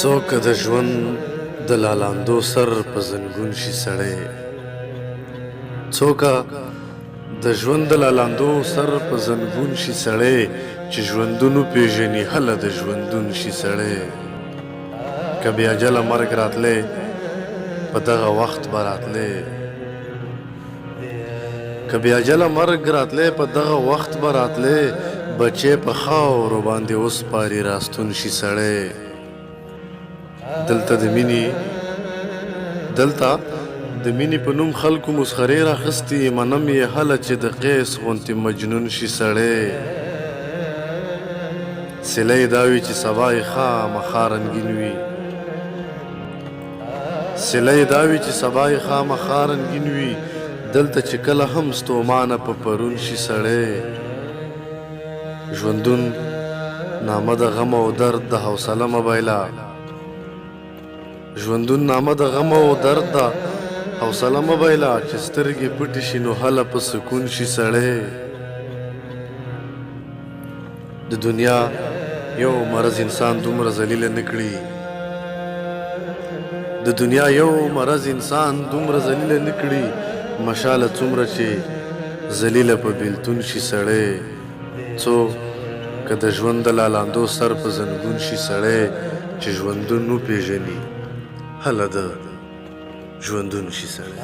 څوک د ژوند د لالاندو سر په زنګون شي سړی، څوک د ژوند د لالاندو سر په زنګون شي سړی، چې ژوندون وپېژني هله د ژوندون شي سړی. که بې اجله مرګ راتلی په دغه وخت به راتلی، که بې اجله مرګ راتلی په دغه وخت به راتلی، بچی په خاورو باندې وسپاري راستون شي سړی. دلته د مینې په نوم خلکو مسخرې راخستې، منم یې هله چې د قیس غوندې مجنون شي سړی. سیلی دا وي چې سبا یې خامخا رنګین وي، سیلی دا وي چې سبا یې خامخا رنګین وي، دلته چې کله هم ستومانه په پرون شي سړی. ژوندون نامه د غم او درد د حوصله مه بایله، ژوندون نامه د غم او درد د حوصله مه بایله، چې سترګې پټې شي نو هله په سکون شي سړی. د دنیا یو مرض انسان دومره ذلیله نه کړي، د دنیا یو مرض انسان دومره ذلیله نه کړي، مشاله څومره چې ذلیله په بیلتون شي سړی. څوک که د ژوند د لالاندو سر په زنګون شي سړی، چې ژوندون وپېژني هله د ژوندون شي سړی.